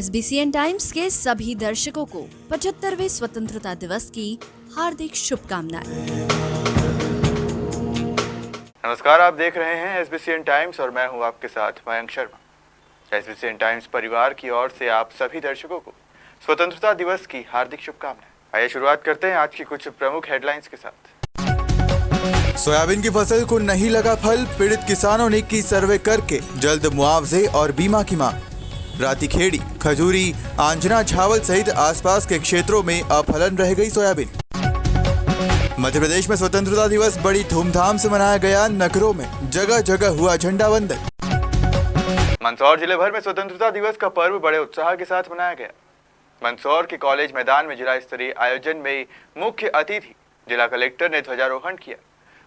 SBCN times के सभी दर्शकों को 75वें स्वतंत्रता दिवस की हार्दिक शुभकामनाएं। नमस्कार, आप देख रहे हैं SBCN टाइम्स और मैं हूं आपके साथ मयंक शर्मा। SBCN टाइम्स परिवार की ओर से आप सभी दर्शकों को स्वतंत्रता दिवस की हार्दिक शुभकामनाएं। आइए शुरुआत करते हैं आज की कुछ प्रमुख हेडलाइंस के साथ। सोयाबीन की फसल को नहीं लगा फल, पीड़ित किसानों ने की सर्वे करके जल्द मुआवजे और बीमा की मांग। रातीखेड़ी, खजूरी, आंजना, झावल सहित आसपास के क्षेत्रों में अफलन रह गई सोयाबीन। मध्य प्रदेश में स्वतंत्रता दिवस बड़ी धूमधाम से मनाया गया। नगरों में जगह जगह हुआ झंडा वंदन। मंदसौर जिले भर में स्वतंत्रता दिवस का पर्व बड़े उत्साह के साथ मनाया गया। मंदसौर के कॉलेज मैदान में जिला स्तरीय आयोजन में मुख्य अतिथि जिला कलेक्टर ने ध्वजारोहण किया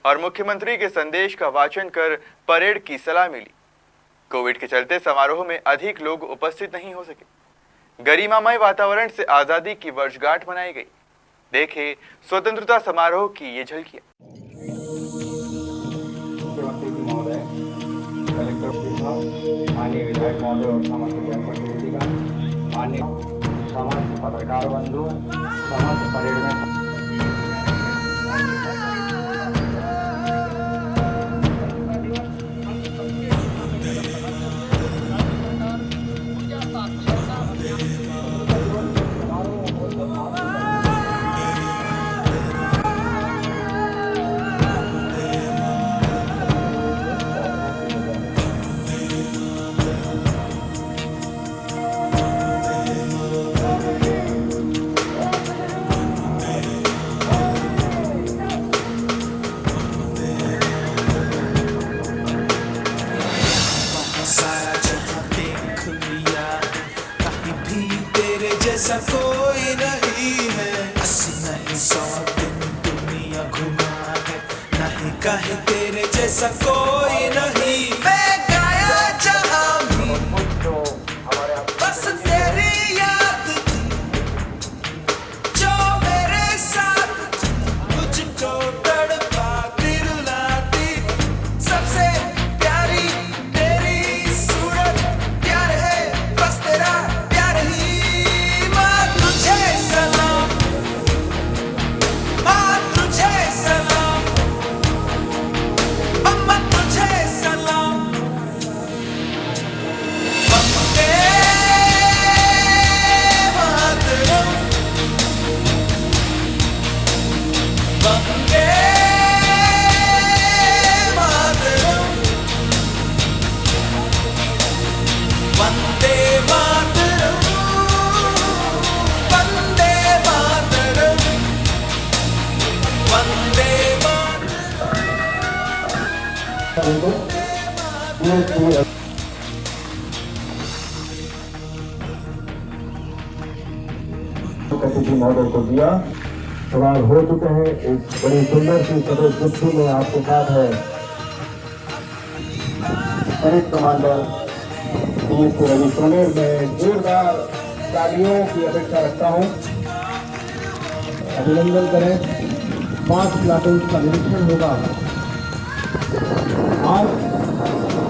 और मुख्यमंत्री के संदेश का वाचन कर परेड की सलामी ली। कोविड के चलते समारोह में अधिक लोग उपस्थित नहीं हो सके। गरिमामय वातावरण से आजादी की वर्षगांठ मनाई गई। देखें स्वतंत्रता समारोह की ये झलकियां। पत्रकार बंधु समस्त परेड में जैसा कोई नहीं है, 80 नहीं 100 दिन दुनिया घुमा है, नहीं कहे तेरे जैसा कोई नहीं। मैं गाया जहां भी बस तेरी याद थी, जो मेरे साथ थी, मुझको तड़पाती रुलाती। सबसे प्यारी तेरी सूरत, प्यार है बस तेरा प्यार ही। अतिथि महोदय को दिया सवाल हो चुके हैं। एक बड़ी सुंदर सी सदस्य में आपके साथ है परेड कमांडर DSP रवि सोनेर। में जोरदार तालियों की अपेक्षा रखता हूं। अभिनंदन करें। 5 प्लाटून का निरीक्षण होगा। आज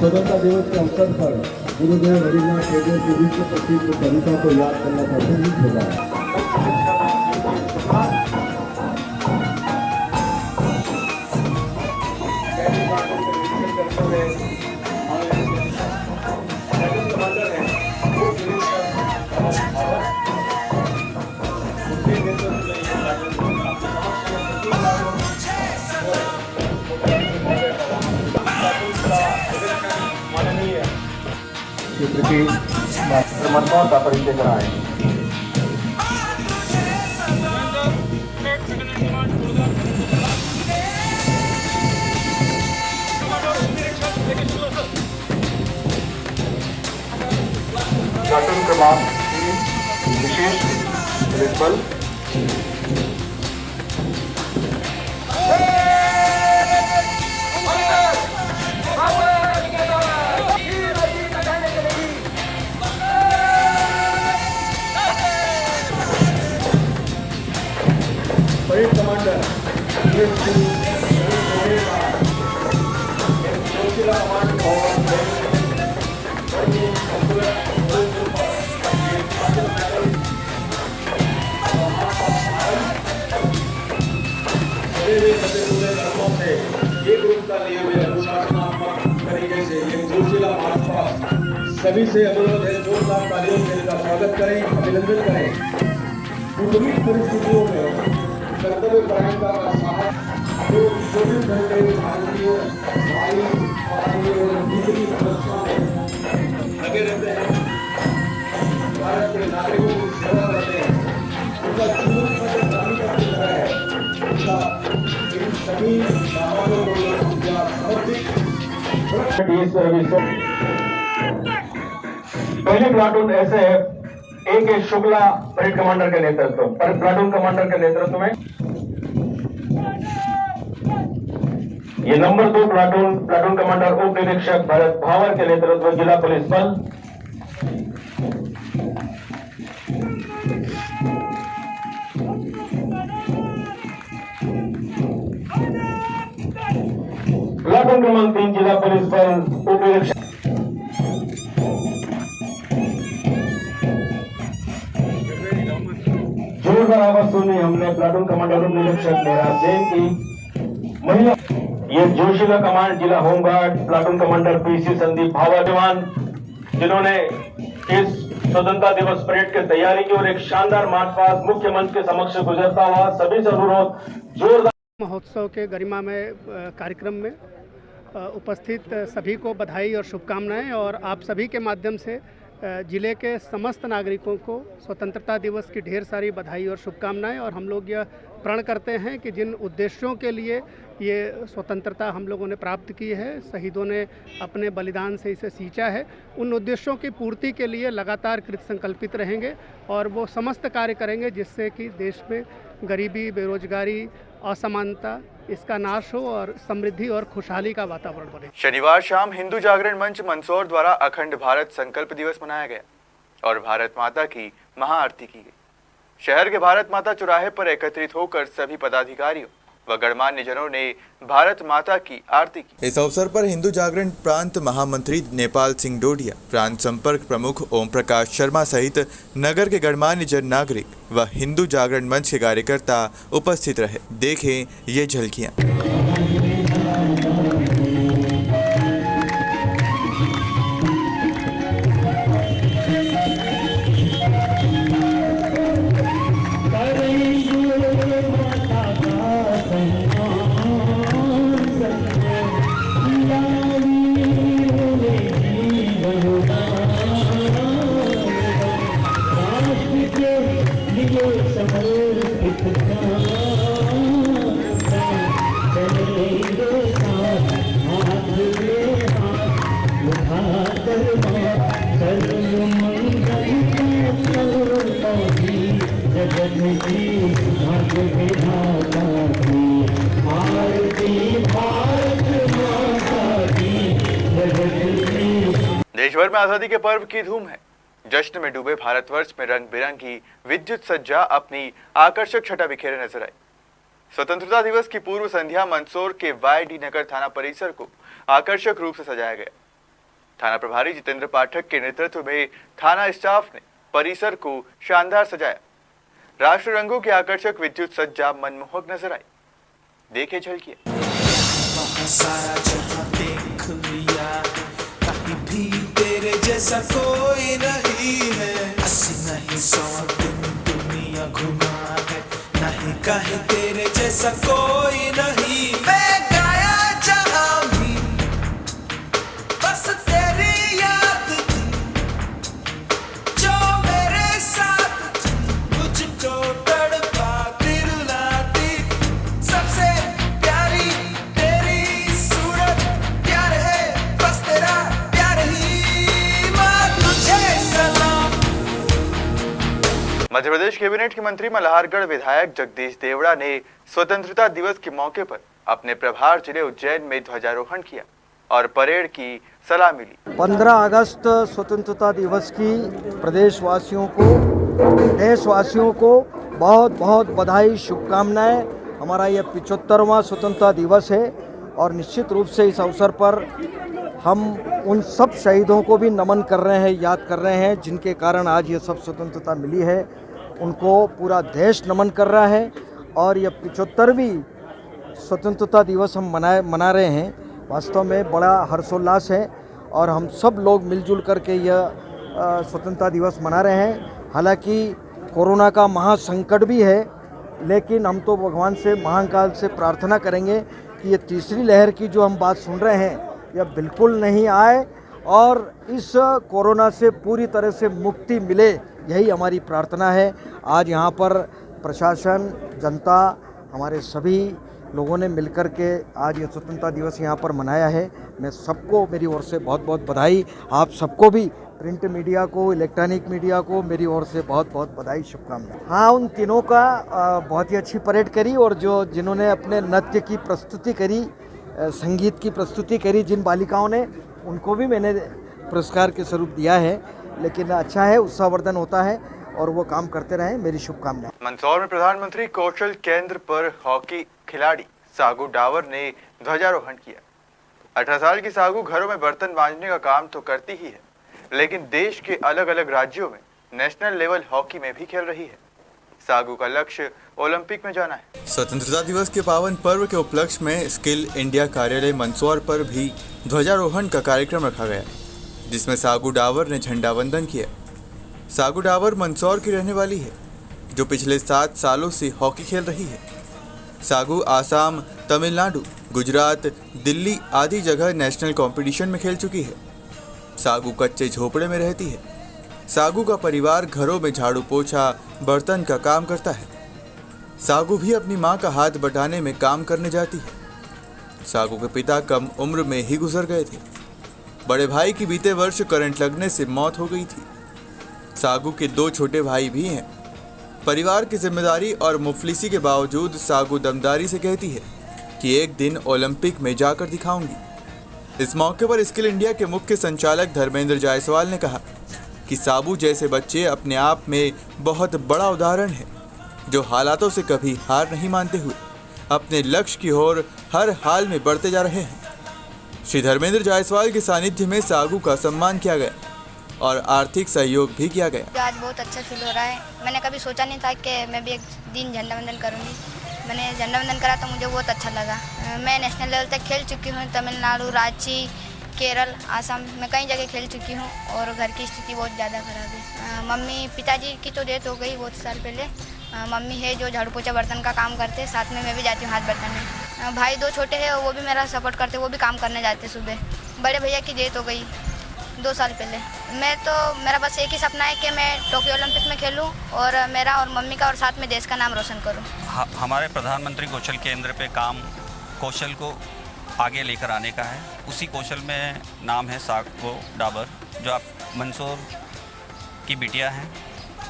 स्वतंत्रता दिवस के अवसर पर गुरुदेव रविन्द्रनाथ टैगोर की विश्व प्रसिद्ध कविता को याद करना प्रासंगिक होगा। का परिचय कराएं। प्लाटून क्रमांक 3 विशेष पुलिस बल। परेड कमांडर DSP लगे हुए सभी पूरे कर्मों से एक रूप का लिए हुए अनुशासनात्मक तरीके से एक जोशीला मार्च पास्ट सभी से अनुरोध है, जोरदार तालियों से इनका स्वागत करें, अभिनंदन करें। विपरीत परिस्थितियों में कर्तव्य परायणता का साहस जो 24 घंटे भारतीय वायु पानी और बिजली की सुरक्षा में लगे रहते हैं, भारत के नागरिकों की सेवा करते हैं, उनका जीवन में नागरिक की तरह है, उनका इन सभी सामानों को समर्पित पहले प्लाटून ऐसे है, एक शुक्ला परेड कमांडर के नेतृत्व प्लाटून कमांडर के नेतृत्व में, ये नंबर 2 प्लाटून कमांडर उप निरीक्षक भरत भावर के नेतृत्व जिला पुलिस बल, प्लाटून क्रमांक 3 जिला पुलिस बल उप निरीक्षक जोरदार आवाज सुनी हमने प्लाटून कमांडर उप निरीक्षक मेहराब जैन की। महिला ये जोशीला कमांड जिला home guard platoon commander PC Sandeep Bhava जवान, जिन्होंने इस स्वतंत्रता दिवस परेड की तैयारी की और एक शानदार मार्च पास्ट मुख्य मंच के समक्ष गुजरता हुआ सभी से अनुरोध जोरदार। महोत्सव के गरिमामय कार्यक्रम में उपस्थित सभी को बधाई और शुभकामनाएं और आप सभी के माध्यम से जिले के समस्त नागरिकों को स्वतंत्रता दिवस की ढेर सारी बधाई और शुभकामनाएं। और हम लोग यह प्रण करते हैं कि जिन उद्देश्यों के लिए ये स्वतंत्रता हम लोगों ने प्राप्त की है, शहीदों ने अपने बलिदान से इसे सींचा है, उन उद्देश्यों की पूर्ति के लिए लगातार कृत संकल्पित रहेंगे और वो समस्त कार्य करेंगे जिससे कि देश में गरीबी, बेरोजगारी, असमानता इसका नाश हो और समृद्धि और खुशहाली का वातावरण बने। शनिवार शाम हिंदू जागरण मंच मंदसौर द्वारा अखंड भारत संकल्प दिवस मनाया गया और भारत माता की महाआरती की गई। शहर के भारत माता चौराहे पर एकत्रित होकर सभी पदाधिकारियों व गणमान्य जनों ने भारत माता की आरती की। इस अवसर पर हिंदू जागरण प्रांत महामंत्री नेपाल सिंह डोडिया, प्रांत संपर्क प्रमुख ओम प्रकाश शर्मा सहित नगर के गणमान्य जन नागरिक व हिंदू जागरण मंच के कार्यकर्ता उपस्थित रहे। देखें ये झलकियां। देशभर में आजादी के पर्व की धूम है। जश्न में डूबे भारतवर्ष में रंग बिरंगी विद्युत सज्जा अपनी आकर्षक छटा बिखेरे नजर आई। स्वतंत्रता दिवस की पूर्व संध्या मंदसौर के वाईडी नगर थाना परिसर को आकर्षक रूप से सजाया गया। थाना प्रभारी जितेंद्र पाठक के नेतृत्व में थाना स्टाफ ने परिसर को शानदार सजाया। राष्ट्र रंगों की आकर्षक विद्युत सज्जा मनमोहक नजर आई। देखे झलकिए। सारा जहां देख लिया, कहीं भी तेरे जैसा कोई नहीं है। 80 नहीं 100 दिन दुनिया घुमा है, नहीं कहीं तेरे जैसा कोई नहीं। मैं गाया जहां भी बस तेरी याद थी, जो मेरे साथ थी, मुझको तड़पा दिलाती। सबसे प्यारी तेरी सूरत, प्यार है बस तेरा प्यार ही, मां तुझे सलाम। मध्य प्रदेश कैबिनेट के मंत्री मल्हारगढ़ विधायक जगदीश देवड़ा ने स्वतंत्रता दिवस के मौके पर अपने प्रभार जिले उज्जैन में ध्वजारोहण किया और परेड की सलामी ली। 15 अगस्त स्वतंत्रता दिवस की प्रदेशवासियों को, देशवासियों को बहुत बहुत बधाई, शुभकामनाएं। हमारा यह 75वां स्वतंत्रता दिवस है और निश्चित रूप से इस अवसर पर हम उन सब शहीदों को भी नमन कर रहे हैं, याद कर रहे हैं, जिनके कारण आज ये सब स्वतंत्रता मिली है। उनको पूरा देश नमन कर रहा है और यह 75वीं स्वतंत्रता दिवस हम मना रहे हैं, वास्तव में बड़ा हर्षोल्लास है और हम सब लोग मिलजुल करके यह स्वतंत्रता दिवस मना रहे हैं। हालांकि कोरोना का महासंकट भी है, लेकिन हम तो भगवान से महाकाल से प्रार्थना करेंगे कि ये तीसरी लहर की जो हम बात सुन रहे हैं यह बिल्कुल नहीं आए और इस कोरोना से पूरी तरह से मुक्ति मिले, यही हमारी प्रार्थना है। आज यहाँ पर प्रशासन, जनता, हमारे सभी लोगों ने मिलकर के आज ये स्वतंत्रता दिवस यहाँ पर मनाया है। मैं सबको मेरी ओर से बहुत बहुत बधाई, आप सबको भी, प्रिंट मीडिया को, इलेक्ट्रॉनिक मीडिया को मेरी ओर से बहुत बहुत बधाई, शुभकामनाएं। हाँ, उन तीनों का बहुत ही अच्छी परेड करी और जिन्होंने अपने नृत्य की प्रस्तुति करी, संगीत की प्रस्तुति करी, जिन बालिकाओं ने, उनको भी मैंने पुरस्कार के स्वरूप दिया है। लेकिन अच्छा है, उत्साहवर्धन होता है और वो काम करते रहें, मेरी शुभकामनाएं। मंदसौर में प्रधानमंत्री कौशल केंद्र पर हॉकी खिलाड़ी सागू डावर ने ध्वजारोहण किया। 18 साल की सागू घरों में बर्तन मांजने का काम तो करती ही है, लेकिन देश के अलग अलग राज्यों में नेशनल लेवल हॉकी में भी खेल रही है। सागू का लक्ष्य ओलंपिक में जाना है। स्वतंत्रता दिवस के पावन पर्व के उपलक्ष्य में स्किल इंडिया कार्यालय मंदसौर पर भी ध्वजारोहण का कार्यक्रम रखा गया, जिसमें सागू डावर ने झंडा वंदन किया। सागू डावर मंदसौर की रहने वाली है, जो पिछले 7 सालों से हॉकी खेल रही है। सागू आसाम, तमिलनाडु, गुजरात, दिल्ली आदि जगह नेशनल कंपटीशन में खेल चुकी है। सागू कच्चे झोपड़े में रहती है। सागू का परिवार घरों में झाड़ू पोछा, बर्तन का काम करता है। सागू भी अपनी मां का हाथ बटाने में काम करने जाती है। सागू के पिता कम उम्र में ही गुजर गए थे। बड़े भाई की बीते वर्ष करंट लगने से मौत हो गई थी। सागू के 2 छोटे भाई भी हैं। परिवार की जिम्मेदारी और मुफलिसी के बावजूद सागू दमदारी से कहती है कि एक दिन ओलंपिक में जाकर दिखाऊंगी। इस मौके पर स्किल इंडिया के मुख्य संचालक धर्मेंद्र जायसवाल ने कहा कि साबू जैसे बच्चे अपने आप में बहुत बड़ा उदाहरण है, जो हालातों से कभी हार नहीं मानते हुए अपने लक्ष्य की ओर हर हाल में बढ़ते जा रहे हैं। श्री धर्मेंद्र जायसवाल के सानिध्य में सागू का सम्मान किया गया और आर्थिक सहयोग भी किया गया। आज बहुत अच्छा फील हो रहा है। मैंने कभी सोचा नहीं था कि मैं भी एक दिन झंडा वंदन करूंगी। मैंने झंडा वंदन करा तो मुझे बहुत अच्छा लगा। मैं नेशनल लेवल तक खेल चुकी हूं, तमिलनाडु, रांची, केरल, आसाम में कई जगह खेल चुकी हूं और घर की स्थिति बहुत ज़्यादा खराब है। मम्मी, पिताजी की तो डेथ हो गई बहुत साल पहले। मम्मी है जो झाड़ू पोछा बर्तन का काम करते, साथ में मैं भी जाती हूँ हाथ बर्तन में। भाई 2 छोटे हैं, वो भी मेरा सपोर्ट करते, वो भी काम करने जाते सुबह। बड़े भैया की डेथ हो गई 2 साल पहले। मेरा बस एक ही सपना है कि मैं टोक्यो ओलंपिक में खेलूं और मेरा और मम्मी का और साथ में देश का नाम रोशन करूं। हमारे प्रधानमंत्री कौशल केंद्र पे काम कौशल को आगे लेकर आने का है। उसी कौशल में नाम है सागू डाबर, जो आप मंदसौर की बिटिया हैं,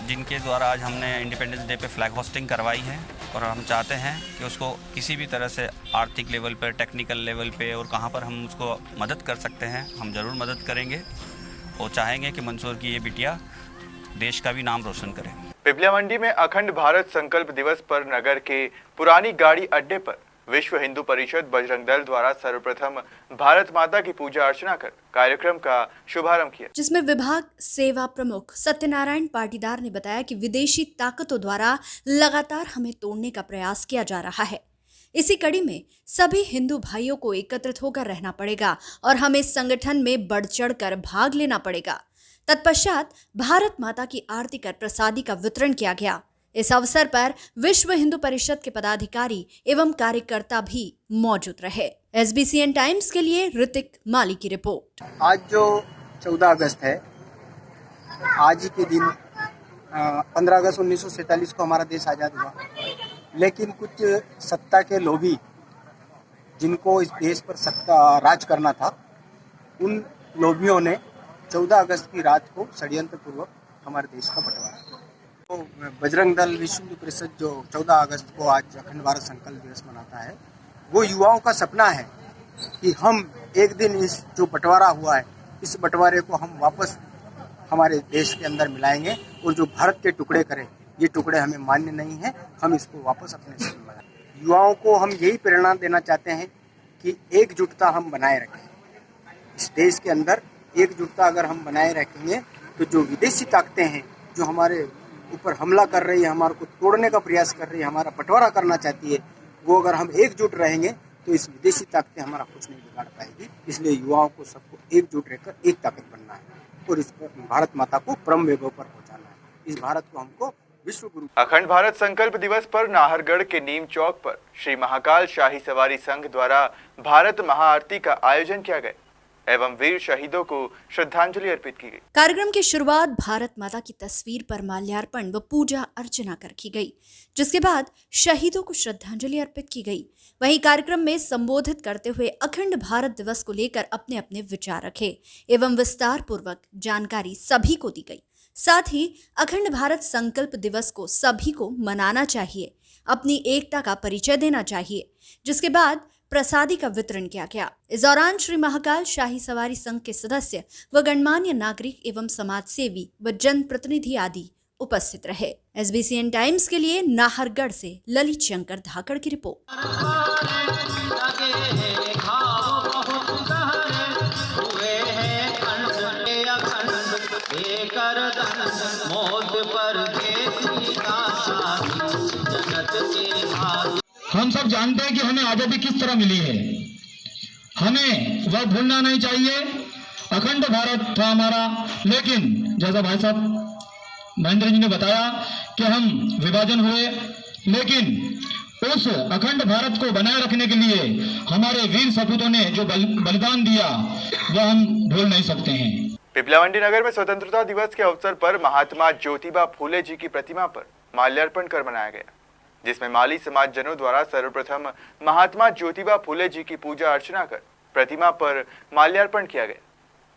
जिनके द्वारा आज हमने इंडिपेंडेंस डे पे फ्लैग होस्टिंग करवाई है और हम चाहते हैं कि उसको किसी भी तरह से आर्थिक लेवल पर, टेक्निकल लेवल पे और कहाँ पर हम उसको मदद कर सकते हैं, हम ज़रूर मदद करेंगे और चाहेंगे कि मंदसौर की ये बिटिया देश का भी नाम रोशन करे। पिपलिया मंडी में अखंड भारत संकल्प दिवस पर नगर के पुरानी गाड़ी अड्डे पर विश्व हिंदू परिषद बजरंग दल द्वारा सर्वप्रथम भारत माता की पूजा अर्चना कर कार्यक्रम का शुभारंभ किया, जिसमें विभाग सेवा प्रमुख सत्यनारायण पाटीदार ने बताया कि विदेशी ताकतों द्वारा लगातार हमें तोड़ने का प्रयास किया जा रहा है। इसी कड़ी में सभी हिंदू भाइयों को एकत्रित होकर रहना पड़ेगा और हमें संगठन में बढ़ चढ़कर भाग लेना पड़ेगा। तत्पश्चात भारत माता की आरती कर प्रसादी का वितरण किया गया। इस अवसर पर विश्व हिंदू परिषद के पदाधिकारी एवं कार्यकर्ता भी मौजूद रहे। SBCN टाइम्स के लिए ऋतिक माली की रिपोर्ट। आज जो 14 अगस्त है, आज के दिन 15 अगस्त 1947 को हमारा देश आज़ाद हुआ, लेकिन कुछ सत्ता के लोभी जिनको इस देश पर सत्ता राज करना था, उन लोभियों ने 14 अगस्त की रात को षड्यंत्रपूर्वक हमारे देश का बंटवारा। तो बजरंग दल विश्व हिंदू परिषद जो 14 अगस्त को आज अखंड भारत संकल्प दिवस मनाता है, वो युवाओं का सपना है कि हम एक दिन इस जो बंटवारा हुआ है, इस बंटवारे को हम वापस हमारे देश के अंदर मिलाएंगे और जो भारत के टुकड़े करें, ये टुकड़े हमें मान्य नहीं है, हम इसको वापस अपने से मिलाएं। युवाओं को हम यही प्रेरणा देना चाहते हैं कि एकजुटता हम बनाए रखें। इस देश के अंदर एकजुटता अगर हम बनाए रखेंगे तो जो विदेशी ताकतें हैं, जो हमारे ऊपर हमला कर रही है, हमारे को तोड़ने का प्रयास कर रही है, हमारा बंटवारा करना चाहती है, वो अगर हम एकजुट रहेंगे तो इस विदेशी ताकतें हमारा कुछ नहीं बिगाड़ पाएगी। इसलिए युवाओं को सबको एकजुट रहकर एक ताकत बनना है और इस भारत माता को परम वैभव पर पहुंचाना है। इस भारत को हमको विश्व गुरु। अखंड भारत संकल्प दिवस पर नाहरगढ़ के नीम चौक पर श्री महाकाल शाही सवारी संघ द्वारा भारत महाआरती का आयोजन किया गया एवं वीर शहीदों को श्रद्धांजलि अर्पित की गई। कार्यक्रम की शुरुआत भारत माता की तस्वीर पर माल्यार्पण व पूजा अर्चना कर की गई, जिसके बाद शहीदों को श्रद्धांजलि अर्पित की गई। वहीं कार्यक्रम में संबोधित करते हुए अखंड भारत दिवस को लेकर अपने अपने विचार रखे एवं विस्तार पूर्वक जानकारी सभी को दी गई। साथ ही अखंड भारत संकल्प दिवस को सभी को मनाना चाहिए, अपनी एकता का परिचय देना चाहिए, जिसके बाद प्रसादी का वितरण किया गया। इस दौरान श्री महाकाल शाही सवारी संघ के सदस्य व गणमान्य नागरिक एवं समाज सेवी व जनप्रतिनिधि आदि उपस्थित रहे। SBCN टाइम्स के लिए नाहरगढ़ से ललित शंकर धाकड़ की रिपोर्ट। हम सब जानते हैं कि हमें आज़ादी किस तरह मिली है, हमें वह भूलना नहीं चाहिए। अखंड भारत था हमारा, लेकिन जैसा भाई साहब महेंद्र जी ने बताया कि हम विभाजन हुए, लेकिन उस अखंड भारत को बनाए रखने के लिए हमारे वीर सपूतों ने जो बलिदान दिया वह हम भूल नहीं सकते हैं। पिपलावंडी नगर में स्वतंत्रता दिवस के अवसर पर महात्मा ज्योतिबा फूले जी की प्रतिमा पर माल्यार्पण कर मनाया गया, जिसमें माली समाज जनों द्वारा सर्वप्रथम महात्मा ज्योतिबा फूले जी की पूजा अर्चना कर प्रतिमा पर माल्यार्पण किया गया।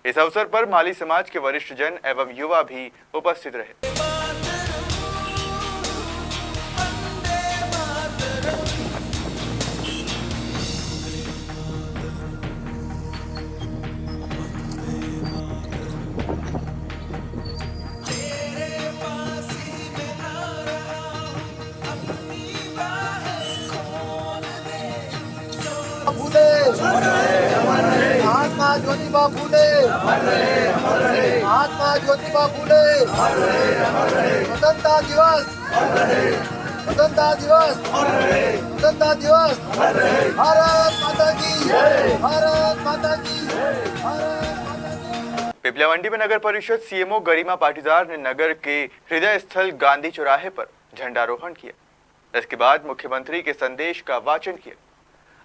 इस अवसर पर माली समाज के वरिष्ठ जन एवं युवा भी उपस्थित रहे। महात्मा ज्योतिबा फूले, महात्मा ज्योतिबा फूले, स्वतंत्रता दिवस, स्वतंत्रता दिवस, स्वतंत्रता दिवस, भारत माता की, भारत माता की, भारत माता की। पिपलावंडी में नगर परिषद सीएमओ गरिमा पाटीदार ने नगर के हृदय स्थल गांधी चौराहे पर झंडारोहण किया। इसके बाद मुख्यमंत्री के संदेश का वाचन किया।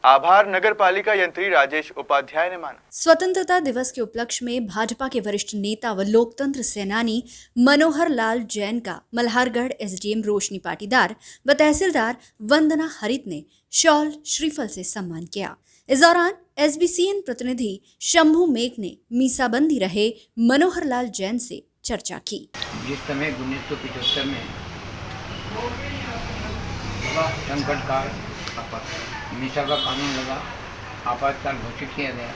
आभार नगर पालिका यंत्री राजेश उपाध्याय ने माना। स्वतंत्रता दिवस के उपलक्ष्य में भाजपा के वरिष्ठ नेता व लोकतंत्र सेनानी मनोहर लाल जैन का मल्हारगढ़ SDM रोशनी पाटीदार व तहसीलदार वंदना हरित ने शॉल श्रीफल से सम्मान किया। इस दौरान SBCN प्रतिनिधि शंभू मेघ ने मीसाबंदी रहे मनोहर लाल जैन से चर्चा की। जिस समय 1975 में संकट काल मीसा का कानून लगा, आपातकाल घोषित किया गया,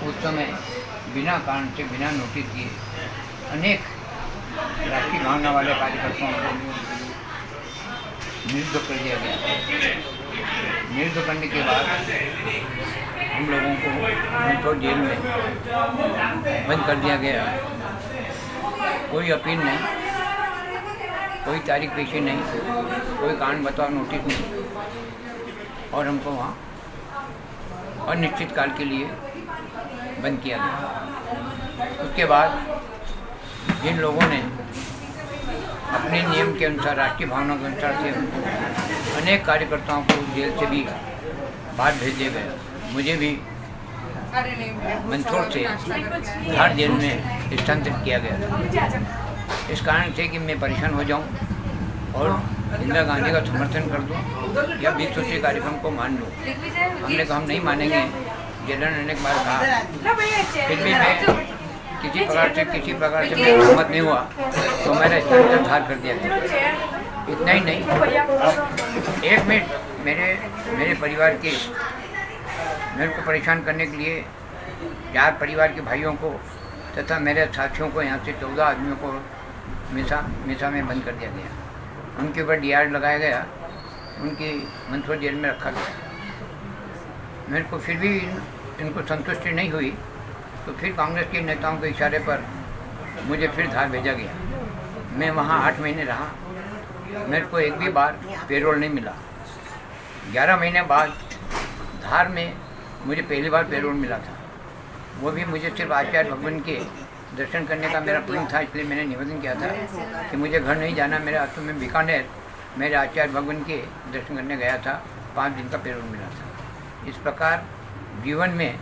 उस समय बिना कारण से, बिना नोटिस दिए अनेक राष्ट्रीय भावना वाले कार्यकर्ताओं को निरुद्ध कर दिया गया। निरुद्ध करने के बाद हम लोगों को मंदसौर जेल में बंद कर दिया गया। कोई अपील नहीं, कोई तारीख पेशी नहीं, कोई कारण बताओ नोटिस नहीं, और हमको वहाँ अनिश्चित काल के लिए बंद किया गया। उसके बाद जिन लोगों ने अपने नियम के अनुसार, राष्ट्रीय भावना के अनुसार से अनेक कार्यकर्ताओं को जेल से भी बाहर भेज दिया गया। मुझे भी मंदसौर से धार जेल में स्थानांतरित किया गया था। इस कारण से कि मैं परेशान हो जाऊं और इंदिरा गांधी का समर्थन कर दूं या 20 सूत्री कार्यक्रम को मान लूं। हमने कहा हम नहीं मानेंगे। जेलर ने अनेक बार कहा, फिर भी मैं किसी प्रकार से मैं सहमत नहीं हुआ तो मेरा स्थानांतरण धार कर दिया गया। इतना ही नहीं, एक मिनट मेरे परिवार के, मेरे को परेशान करने के लिए 4 परिवार के भाइयों को तथा मेरे साथियों को, यहाँ से 14 आदमियों को मिसा में बंद कर दिया गया। उनके ऊपर DR लगाया गया, उनकी मंदसौर जेल में रखा गया। मेरे को फिर भी इनको संतुष्टि नहीं हुई तो फिर कांग्रेस के नेताओं के इशारे पर मुझे फिर धार भेजा गया। मैं वहाँ 8 महीने रहा। मेरे को एक भी बार पेरोल नहीं मिला। 11 महीने बाद धार में मुझे पहली बार पेरोल मिला था। वो भी मुझे सिर्फ आचार्य भगवान के दर्शन करने का मेरा प्लान था, इसलिए मैंने निवेदन किया था कि मुझे घर नहीं जाना, मेरे हाथों में बीकानेर मेरे आचार्य भगवान के दर्शन करने गया था। 5 दिन का पेरोल मिला था। इस प्रकार जीवन में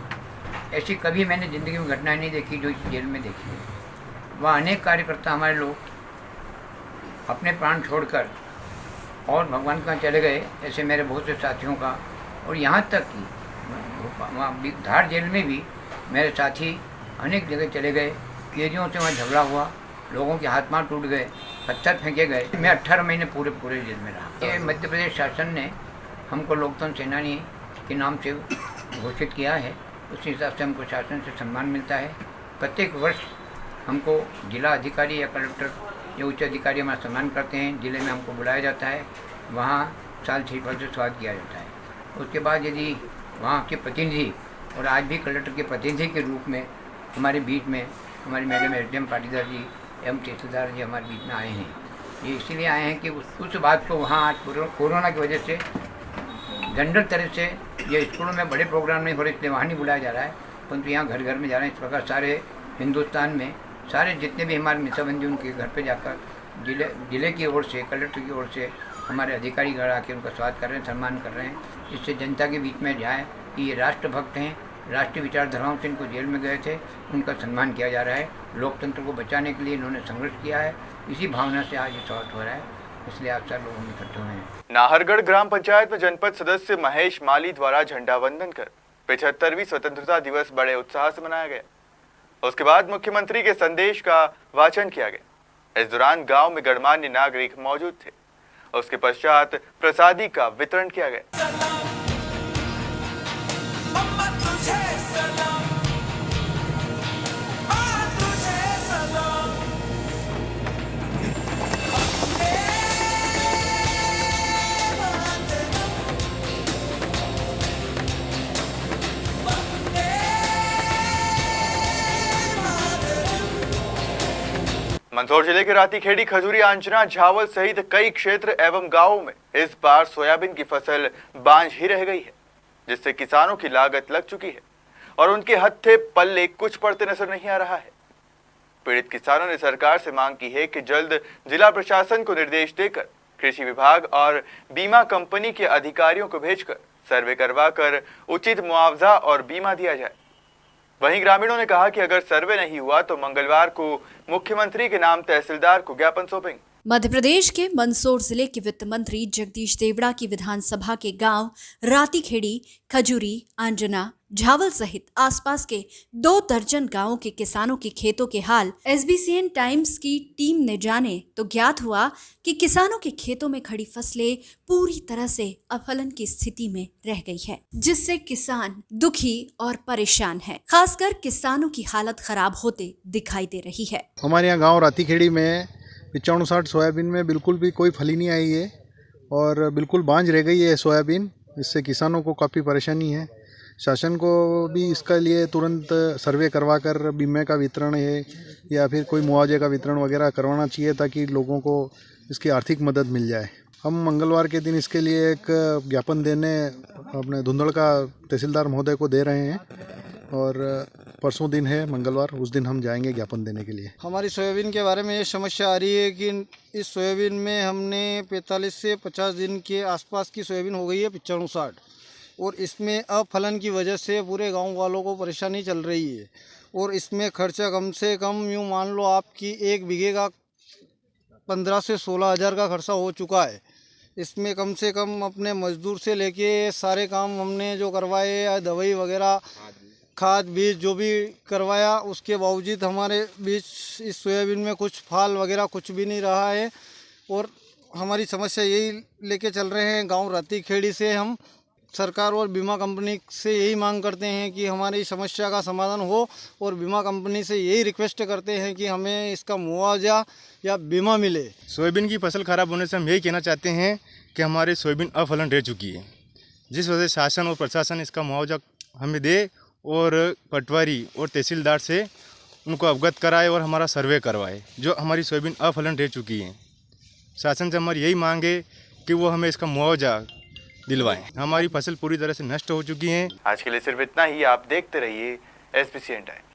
ऐसी कभी मैंने ज़िंदगी में घटनाएं नहीं देखी जो इस जेल में देखी है। वहाँ अनेक कार्यकर्ता हमारे लोग अपने प्राण छोड़कर और भगवान का चले गए, ऐसे मेरे बहुत से साथियों का। और यहाँ तक कि वहाँ धार जेल में भी मेरे साथी अनेक जगह चले गए, कैदियों से वहाँ झगड़ा हुआ, लोगों के हाथ पांव टूट गए, पत्थर फेंके गए। मैं 18 महीने पूरे जेल में रहा। ये मध्य प्रदेश शासन ने हमको लोकतंत्र सेनानी के नाम से घोषित किया है, उस हिसाब से हमको शासन से सम्मान मिलता है। प्रत्येक वर्ष हमको जिला अधिकारी या कलेक्टर या उच्च अधिकारी हमारा सम्मान करते हैं। जिले में हमको बुलाया जाता है, वहाँ साल श्रीफल से स्वागत किया जाता है। उसके बाद यदि वहाँ के प्रतिनिधि और आज भी कलेक्टर के प्रतिनिधि के रूप में हमारे बीच में हमारी मैडम एसडीएम पाटीदार जी एवं तहसीलदार जी हमारे बीच में आए हैं। ये इसीलिए आए हैं कि उस बात को वहाँ आज कोरोना की वजह से जनरल तरह से ये स्कूलों में बड़े प्रोग्राम नहीं हो रहे, इसलिए वहाँ नहीं बुलाया जा रहा है, परंतु यहाँ घर घर में जा रहे हैं। इस प्रकार सारे हिंदुस्तान में सारे जितने भी हमारे मिसाबंदी उनके घर पे जाकर जिले की ओर से, कलेक्टर की ओर से हमारे अधिकारी घर आके उनका स्वागत कर रहे हैं, सम्मान कर रहे हैं। इससे जनता के बीच में जाए कि ये राष्ट्रभक्त हैं, राष्ट्रीय विचारधाराओं से इनको जेल में गए थे, उनका सम्मान किया जा रहा है। लोकतंत्र को बचाने के लिए इन्होंने संघर्ष किया है, इसी भावना से आज ये स्वागत हो रहा है, इसलिए आप सब लोग इकट्ठे हुए हैं। नाहरगढ़ ग्राम पंचायत में जनपद सदस्य महेश माली द्वारा झंडा वंदन कर 75वीं स्वतंत्रता दिवस बड़े उत्साह से मनाया गया। उसके बाद मुख्यमंत्री के संदेश का वाचन किया गया। इस दौरान गांव में गणमान्य नागरिक मौजूद थे। उसके पश्चात प्रसादी का वितरण किया गया। मंदसौर जिले के रातीखेड़ी, खजूरी, आंजना, झावल सहित कई क्षेत्र एवं गांवों में इस बार सोयाबीन की फसल बांझ ही रह गई है, जिससे किसानों की लागत लग चुकी है और उनके हत्थे पल्ले कुछ पड़ते नजर नहीं आ रहा है। पीड़ित किसानों ने सरकार से मांग की है कि जल्द जिला प्रशासन को निर्देश देकर कृषि विभाग और बीमा कंपनी के अधिकारियों को भेजकर सर्वे करवाकर उचित मुआवजा और बीमा दिया जाए। वहीं ग्रामीणों ने कहा कि अगर सर्वे नहीं हुआ तो मंगलवार को मुख्यमंत्री के नाम तहसीलदार को ज्ञापन सौंपेंगे। मध्य प्रदेश के मंदसौर जिले के वित्त मंत्री जगदीश देवड़ा की विधानसभा के गांव रातीखेड़ी, खजूरी, आंजना, झावल सहित आसपास के 2 दर्जन गांवों के किसानों के खेतों के हाल SBCN टाइम्स की टीम ने जाने तो ज्ञात हुआ कि किसानों के खेतों में खड़ी फसलें पूरी तरह से अफलन की स्थिति में रह गई है, जिससे किसान दुखी और परेशान है। खासकर किसानों की हालत खराब होते दिखाई दे रही है। हमारे यहाँ गाँव रातीखेड़ी में 95-60 सोयाबीन में बिल्कुल भी कोई फली नहीं आई है और बिल्कुल बांझ रह गई है सोयाबीन। इससे किसानों को काफ़ी परेशानी है। शासन को भी इसका लिए तुरंत सर्वे करवाकर बीमे का वितरण है या फिर कोई मुआवजे का वितरण वगैरह करवाना चाहिए ताकि लोगों को इसकी आर्थिक मदद मिल जाए। हम मंगलवार के दिन इसके लिए एक ज्ञापन देने अपने धुंधड़ का तहसीलदार महोदय को दे रहे हैं और परसों दिन है मंगलवार, उस दिन हम जाएंगे ज्ञापन देने के लिए। हमारी सोयाबीन के बारे में ये समस्या आ रही है कि इस सोयाबीन में हमने 45 से 50 दिन के आसपास की सोयाबीन हो गई है 95-60 और इसमें अफलन की वजह से पूरे गांव वालों को परेशानी चल रही है और इसमें खर्चा कम से कम यूँ मान लो आपकी 1 बीघे का 15 से 16 हज़ार का खर्चा हो चुका है। इसमें कम से कम अपने मजदूर से लेके सारे काम हमने जो करवाए, दवाई वगैरह, खाद, बीज जो भी करवाया, उसके बावजूद हमारे बीच इस सोयाबीन में कुछ फाल वगैरह कुछ भी नहीं रहा है और हमारी समस्या यही लेके चल रहे हैं। गांव रातीखेड़ी से हम सरकार और बीमा कंपनी से यही मांग करते हैं कि हमारी समस्या का समाधान हो और बीमा कंपनी से यही रिक्वेस्ट करते हैं कि हमें इसका मुआवजा या बीमा मिले। सोयाबीन की फसल खराब होने से हम यही कहना चाहते हैं कि हमारी सोयाबीन अफलन रह चुकी है, जिस वजह से शासन और प्रशासन इसका मुआवजा हमें दे और पटवारी और तहसीलदार से उनको अवगत कराए और हमारा सर्वे करवाए। जो हमारी सोयाबीन अफलन रह चुकी है, शासन से हमारी यही मांग है कि वो हमें इसका मुआवजा दिलवाएं। हमारी फसल पूरी तरह से नष्ट हो चुकी है। आज के लिए सिर्फ इतना ही। आप देखते रहिए SBCN टाइम।